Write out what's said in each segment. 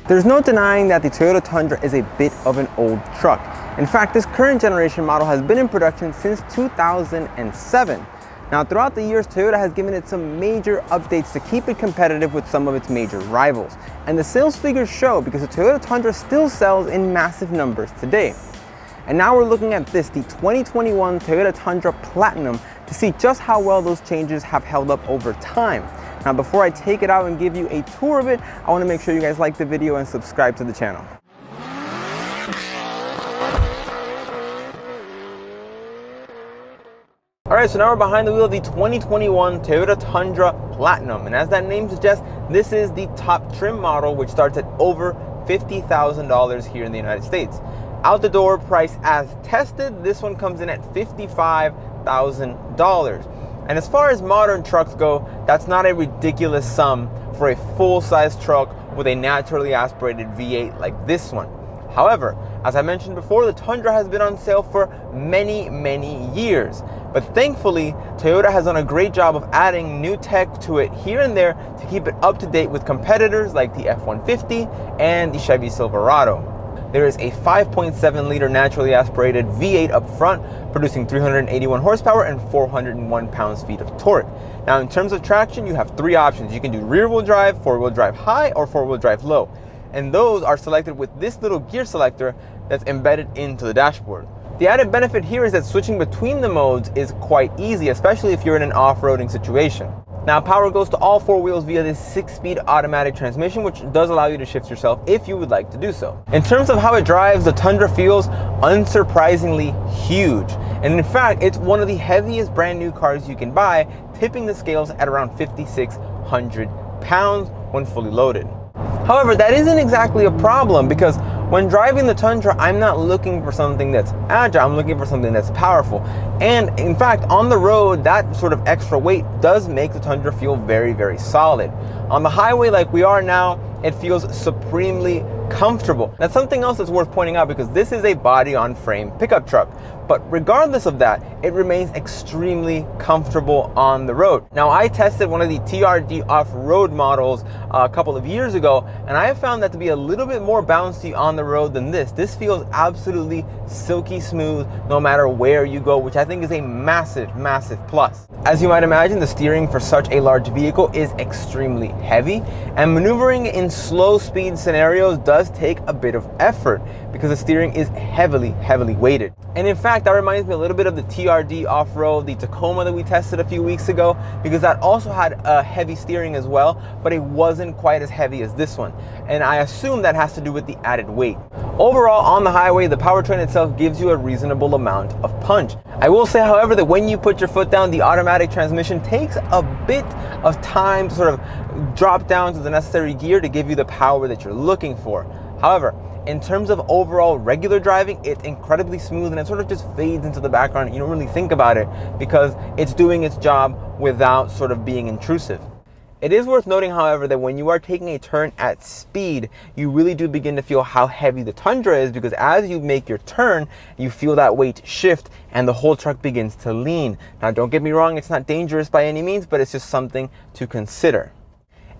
There's no denying that the Toyota Tundra is a bit of an old truck. In fact, this current generation model has been in production since 2007. Now, throughout the years, Toyota has given it some major updates to keep it competitive with some of its major rivals. And the sales figures show, because the Toyota Tundra still sells in massive numbers today. And now we're looking at this, the 2021 Toyota Tundra Platinum, to see just how well those changes have held up over time. Now, before I take it out and give you a tour of it, I want to make sure you guys like the video and subscribe to the channel. Alright, so now we're behind the wheel of the 2021 Toyota Tundra Platinum, and as that name suggests, this is the top trim model, which starts at over $50,000 here in the United States. Out the door price as tested, this one comes in at $55,000. And as far as modern trucks go, that's not a ridiculous sum for a full-size truck with a naturally aspirated V8 like this one. However, as I mentioned before, the Tundra has been on sale for many years. But thankfully, Toyota has done a great job of adding new tech to it here and there to keep it up to date with competitors like the F-150 and the Chevy Silverado. There is a 5.7 liter naturally aspirated V8 up front, producing 381 horsepower and 401 pounds-feet of torque. Now, in terms of traction, you have three options. You can do rear-wheel drive, four-wheel drive high, or four-wheel drive low. And those are selected with this little gear selector that's embedded into the dashboard. The added benefit here is that switching between the modes is quite easy, especially if you're in an off-roading situation. Now, power goes to all four wheels via this 6-speed automatic transmission, which does allow you to shift yourself if you would like to do so. In terms of how it drives, the Tundra feels unsurprisingly huge. And in fact, it's one of the heaviest brand new cars you can buy, tipping the scales at around 5,600 pounds when fully loaded. However, that isn't exactly a problem, because when driving the Tundra, I'm not looking for something that's agile, I'm looking for something that's powerful. And in fact, on the road, that sort of extra weight does make the Tundra feel very solid. On the highway like we are now, it feels supremely comfortable. That's something else that's worth pointing out, because this is a body-on-frame pickup truck. But regardless of that, it remains extremely comfortable on the road. Now, I tested one of the TRD off-road models a couple of years ago, and I have found that to be a little bit more bouncy on the road than this. This feels absolutely silky smooth no matter where you go, which I think is a massive plus. As you might imagine, the steering for such a large vehicle is extremely heavy, and maneuvering in slow speed scenarios does take a bit of effort because the steering is heavily weighted. And in fact, that reminds me a little bit of the TRD off-road, the Tacoma that we tested a few weeks ago, because that also had heavy steering as well, but it wasn't quite as heavy as this one. And I assume that has to do with the added weight. Overall, on the highway, the powertrain itself gives you a reasonable amount of punch. I will say, however, that when you put your foot down, the automatic transmission takes a bit of time to sort of drop down to the necessary gear to give you the power that you're looking for. However, in terms of overall regular driving, it's incredibly smooth, and it sort of just fades into the background. You don't really think about it because it's doing its job without sort of being intrusive. It is worth noting, however, that when you are taking a turn at speed, you really do begin to feel how heavy the Tundra is, because as you make your turn, you feel that weight shift and the whole truck begins to lean. Now, don't get me wrong, it's not dangerous by any means, but it's just something to consider.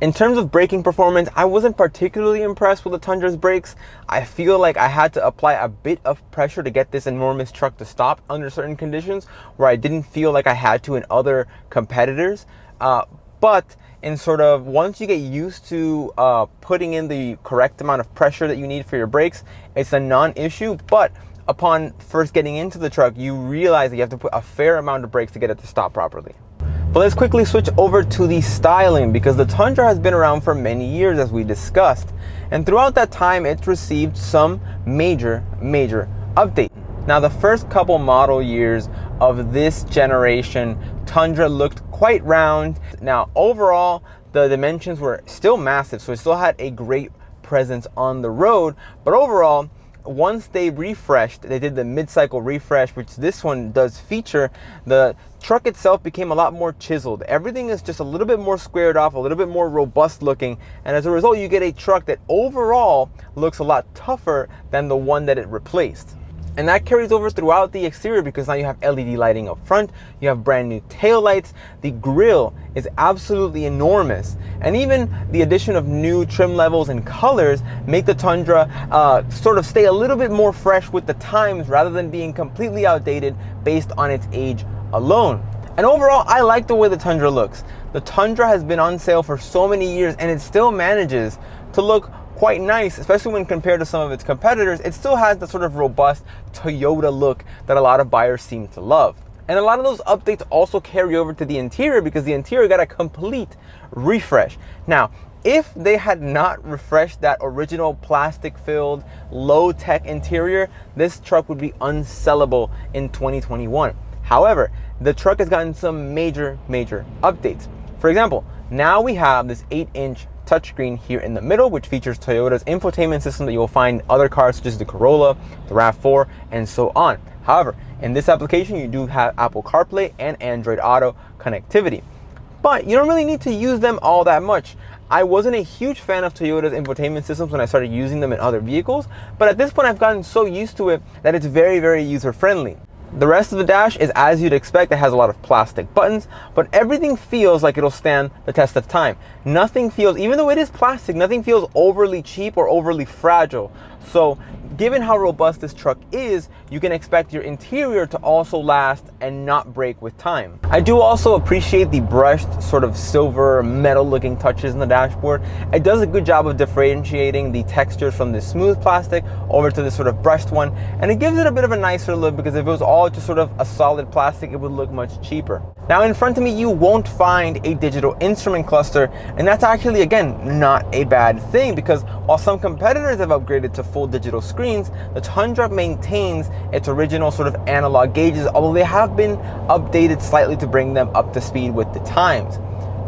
In terms of braking performance, I wasn't particularly impressed with the Tundra's brakes. I feel like I had to apply a bit of pressure to get this enormous truck to stop under certain conditions where I didn't feel like I had to in other competitors. But in sort of once you get used to putting in the correct amount of pressure that you need for your brakes, it's a non-issue. But upon first getting into the truck, you realize that you have to put a fair amount of brakes to get it to stop properly. But let's quickly switch over to the styling, because the Tundra has been around for many years, as we discussed. And throughout that time, it's received some major updates. Now, the first couple model years of this generation, Tundra looked quite round. Now, overall, the dimensions were still massive, so it still had a great presence on the road. But overall, once they refreshed, they did the mid-cycle refresh, which this one does feature, the truck itself became a lot more chiseled. Everything is just a little bit more squared off, a little bit more robust looking, and as a result, you get a truck that overall looks a lot tougher than the one that it replaced. And that carries over throughout the exterior because now you have LED lighting up front, you have brand new taillights, the grille is absolutely enormous, and even the addition of new trim levels and colors make the Tundra sort of stay a little bit more fresh with the times rather than being completely outdated based on its age alone. And overall, I like the way the Tundra looks. The Tundra has been on sale for so many years and it still manages to look quite nice, especially when compared to some of its competitors. It still has the sort of robust Toyota look that a lot of buyers seem to love. And a lot of those updates also carry over to the interior because the interior got a complete refresh. Now, if they had not refreshed that original plastic-filled, low-tech interior, this truck would be unsellable in 2021. However, the truck has gotten some major updates. For example, now we have this 8-inch touchscreen here in the middle, which features Toyota's infotainment system that you'll find in other cars such as the Corolla, the RAV4, and so on. However, in this application, you do have Apple CarPlay and Android Auto connectivity, but you don't really need to use them all that much. I wasn't a huge fan of Toyota's infotainment systems when I started using them in other vehicles, but at this point I've gotten so used to it that it's very user-friendly. The rest of the dash is as you'd expect. It has a lot of plastic buttons, but everything feels like it'll stand the test of time. Nothing feels, even though it is plastic, nothing feels overly cheap or overly fragile. So given how robust this truck is, you can expect your interior to also last and not break with time. I do also appreciate the brushed sort of silver metal looking touches in the dashboard. It does a good job of differentiating the textures from this smooth plastic over to this sort of brushed one, and it gives it a bit of a nicer look because if it was all just sort of a solid plastic, it would look much cheaper. Now in front of me, you won't find a digital instrument cluster, and that's actually, again, not a bad thing because while some competitors have upgraded to full digital screens, the Tundra maintains its original sort of analog gauges, although they have been updated slightly to bring them up to speed with the times.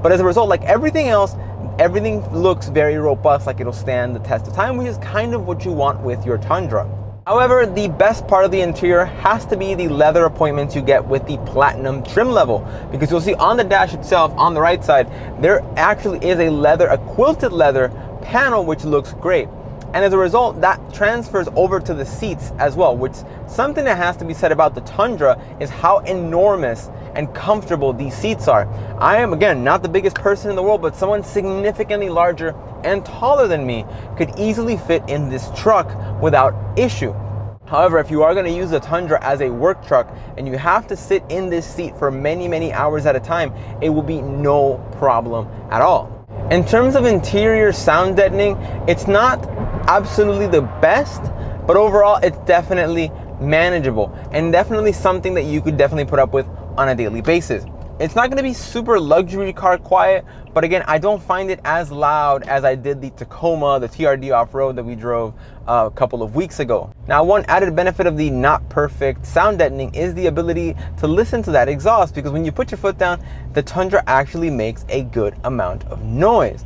But as a result, like everything else, everything looks very robust, like it'll stand the test of time, which is kind of what you want with your Tundra. However, the best part of the interior has to be the leather appointments you get with the Platinum trim level, because you'll see on the dash itself, on the right side, there actually is a quilted leather panel, which looks great. And as a result, that transfers over to the seats as well, which something that has to be said about the Tundra is how enormous and comfortable these seats are. I am, again, not the biggest person in the world, but someone significantly larger and taller than me could easily fit in this truck without issue. However, if you are going to use the Tundra as a work truck and you have to sit in this seat for many hours at a time, it will be no problem at all. In terms of interior sound deadening, it's not absolutely the best, but overall it's definitely manageable and definitely something that you could definitely put up with on a daily basis. It's not going to be super luxury car quiet, but again, I don't find it as loud as I did the Tacoma, the TRD off-road that we drove a couple of weeks ago. Now, one added benefit of the not perfect sound deadening is the ability to listen to that exhaust, because when you put your foot down, the Tundra actually makes a good amount of noise.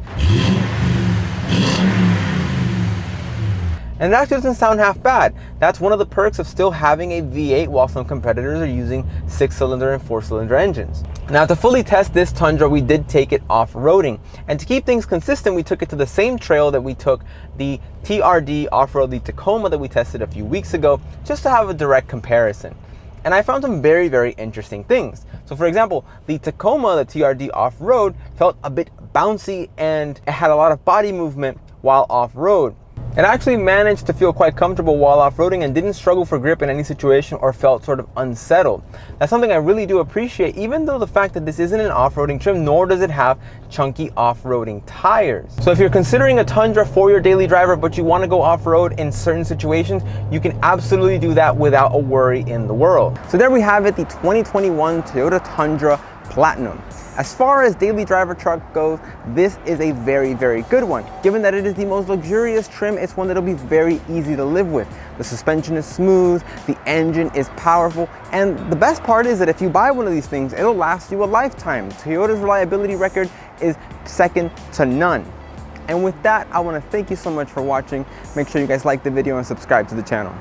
And it actually doesn't sound half bad. That's one of the perks of still having a V8 while some competitors are using 6-cylinder and 4-cylinder engines. Now, to fully test this Tundra, we did take it off-roading. And to keep things consistent, we took it to the same trail that we took the TRD off-road, the Tacoma that we tested a few weeks ago, just to have a direct comparison. And I found some very interesting things. So for example, the Tacoma, the TRD off-road, felt a bit bouncy and it had a lot of body movement while off-road. It actually managed to feel quite comfortable while off-roading and didn't struggle for grip in any situation or felt sort of unsettled. That's something I really do appreciate, even though the fact that this isn't an off-roading trim, nor does it have chunky off-roading tires. So if you're considering a Tundra for your daily driver, but you want to go off-road in certain situations, you can absolutely do that without a worry in the world. So there we have it, the 2021 Toyota Tundra Platinum. As far as daily driver truck goes, this is a very good one. Given that it is the most luxurious trim, it's one that'll be very easy to live with. The suspension is smooth, the engine is powerful, and the best part is that if you buy one of these things, it'll last you a lifetime. Toyota's reliability record is second to none. And with that, I want to thank you so much for watching. Make sure you guys like the video and subscribe to the channel.